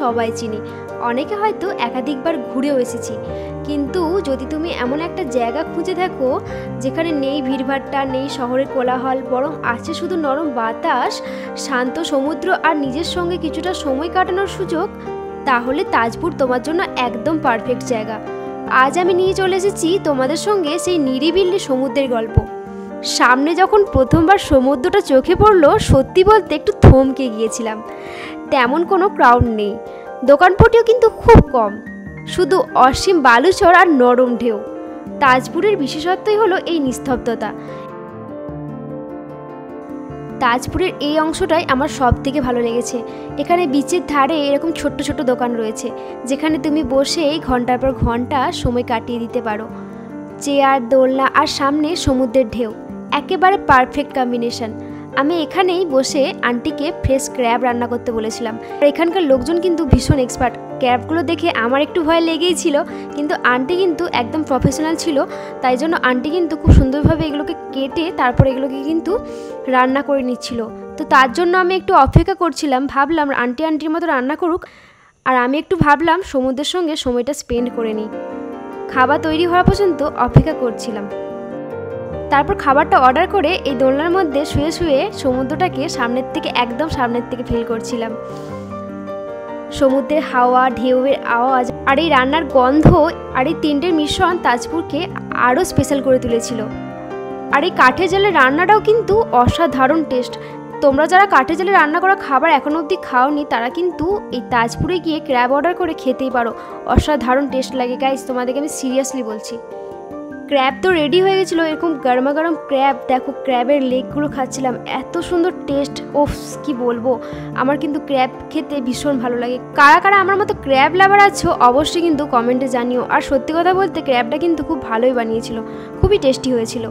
সবাই চিনি, অনেকে হয়তো একাধিকবার ঘুরেও এসেছি। কিন্তু যদি তুমি এমন একটা জায়গা খুঁজে থাকো যেখানে নেই ভিড়ভাট্টা, নেই শহরের কোলাহল, বরং আছে শুধু নরম বাতাস, শান্ত সমুদ্র আর নিজের সঙ্গে কিছুটা সময় কাটানোর সুযোগ, তাহলে তাজপুর তোমার জন্য একদম পারফেক্ট জায়গা। আজ আমি নিয়ে চলে এসেছি তোমাদের সঙ্গে সেই নিরিবিলি সমুদ্রের গল্প। সামনে যখন প্রথমবার সমুদ্রটা চোখে পড়লো, সত্যি বলতে একটু থমকে গিয়েছিলাম। তেমন কোনো ক্রাউড নেই, দোকানপটিও কিন্তু খুব কম, শুধু অসীম বালুচর আর নরম ঢেউ। তাজপুরের বিশেষত্বই হলো এই নিস্তব্ধতা। তাজপুরের এই অংশটাই আমার সব থেকে ভালো লেগেছে। এখানে বিচের ধারে এরকম ছোট্ট ছোট্ট দোকান রয়েছে যেখানে তুমি বসেই ঘন্টার পর ঘন্টা সময় কাটিয়ে দিতে পারো। চেয়ার, দোলনা আর সামনে সমুদ্রের ঢেউ, একেবারে পারফেক্ট কম্বিনেশন। আমি এখানেই বসে আন্টিকে ফ্রেশ ক্র্যাব রান্না করতে বলেছিলাম। আর এখানকার লোকজন কিন্তু ভীষণ এক্সপার্ট। ক্র্যাবগুলো দেখে আমার একটু ভয় লেগেই ছিল, কিন্তু আন্টি কিন্তু একদম প্রফেশনাল ছিল, তাই জন্য আন্টি কিন্তু খুব সুন্দরভাবে এগুলোকে কেটে তারপর এগুলোকে কিন্তু রান্না করে নিচ্ছিল। তো তার জন্য আমি একটু অপেক্ষা করছিলাম, ভাবলাম আন্টির মতো রান্না করুক, আর আমি একটু ভাবলাম সমুদ্রের সঙ্গে সময়টা স্পেন্ড করে নিই। খাবার তৈরি হওয়া পর্যন্ত অপেক্ষা করছিলাম। তারপর খাবারটা অর্ডার করে এই দোলনার মধ্যে শুয়ে শুয়ে সমুদ্রটাকে একদম সামনের থেকে ফিল করছিলাম। সমুদ্রের হাওয়া, ঢেউয়ের আওয়াজ আর এই রান্নার গন্ধ আর এই তিনটের মিশ্রণ তাজপুরকে আরও স্পেশাল করে তুলেছিল। আর এই কাঠের জালের রান্নাটাও কিন্তু অসাধারণ টেস্ট। তোমরা যারা কাঠের জালে রান্না করা খাবার এখনো অবধি খাওনি, তারা কিন্তু এই তাজপুরে গিয়ে ক্র্যাব অর্ডার করে খেতেই পারো। অসাধারণ টেস্ট লাগে গাইস, তোমাদেরকে আমি সিরিয়াসলি বলছি। ক্র্যাব তো রেডি হয়ে গেছিলো, এরকম গরমা গরম ক্র্যাব। দেখো ক্র্যাবের লেগগুলো খাচ্ছিলাম, এত সুন্দর টেস্ট, ওফ কি বলবো। আমার কিন্তু ক্র্যাব খেতে ভীষণ ভালো লাগে। কারা কারা আমার মতো ক্র্যাব লাভার আছো অবশ্যই কিন্তু কমেন্টে জানিও। আর সত্যি কথা বলতে ক্র্যাবটা কিন্তু খুব ভালোই বানিয়েছিল, খুবই টেস্টি হয়েছিল।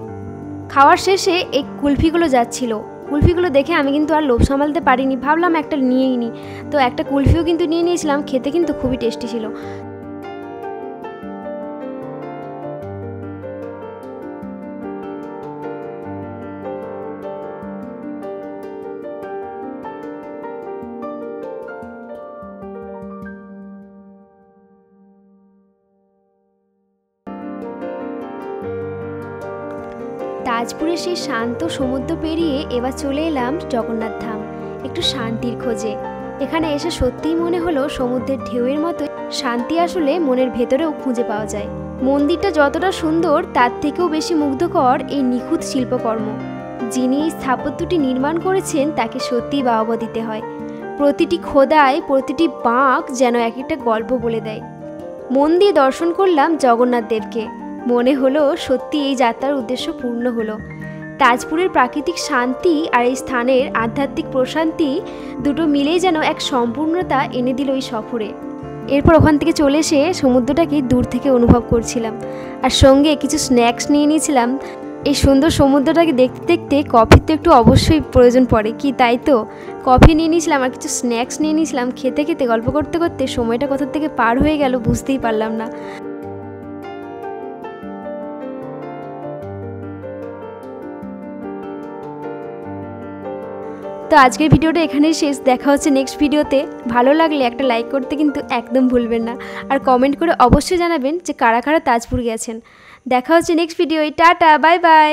খাওয়ার শেষে এই কুলফিগুলো যাচ্ছিলো, কুলফিগুলো দেখে আমি কিন্তু আর লোভ সামালতে পারিনি, ভাবলাম একটা নিয়েই নিই। তো একটা কুলফিও কিন্তু নিয়ে নিয়েছিলাম, খেতে কিন্তু খুবই টেস্টি ছিল। তাজপুরের সেই শান্ত সমুদ্র পেরিয়ে এবার চলে এলাম জগন্নাথ ধাম, একটু শান্তির খোঁজে। এখানে এসে সত্যিই মনে হলো সমুদ্রের ঢেউয়ের মতো শান্তি আসলে মনের ভেতরেও খুঁজে পাওয়া যায়। মন্দিরটা যতটা সুন্দর তার থেকেও বেশি মুগ্ধকর এই নিখুঁত শিল্পকর্ম। যিনি এই স্থাপত্যটি নির্মাণ করেছেন তাকে সত্যিই বাহবা দিতে হয়। প্রতিটি খোদাই, প্রতিটি বাঁক যেন এক একটা গল্প বলে দেয়। মন দিয়ে দর্শন করলাম জগন্নাথ দেবকে, মনে হলো সত্যি এই যাত্রার উদ্দেশ্য পূর্ণ হলো। তাজপুরের প্রাকৃতিক শান্তি আর এই স্থানের আধ্যাত্মিক প্রশান্তি দুটো মিলেই যেন এক সম্পূর্ণতা এনে দিল এই সফরে। এরপর ওখান থেকে চলে এসে সমুদ্রটাকে দূর থেকে অনুভব করছিলাম, আর সঙ্গে কিছু স্ন্যাক্স নিয়ে নিয়েছিলাম। এই সুন্দর সমুদ্রটাকে দেখতে দেখতে কফির তো একটু অবশ্যই প্রয়োজন পড়ে, কি তাই তো কফি নিয়ে নিয়েছিলাম আর কিছু স্ন্যাক্স নিয়ে নিয়েছিলাম। খেতে খেতে গল্প করতে করতে সময়টা কোথা থেকে পার হয়ে গেল বুঝতেই পারলাম না। তো আজকের ভিডিওটা এখানেই শেষ, দেখা হচ্ছে নেক্সট ভিডিওতে। ভালো লাগলে একটা লাইক করতে কিন্তু একদম ভুলবেন না, আর কমেন্ট করে অবশ্যই জানাবেন যে কারা কারা তাজপুর গেছেন। দেখা হচ্ছে নেক্সট ভিডিওয়। Tata, bye by.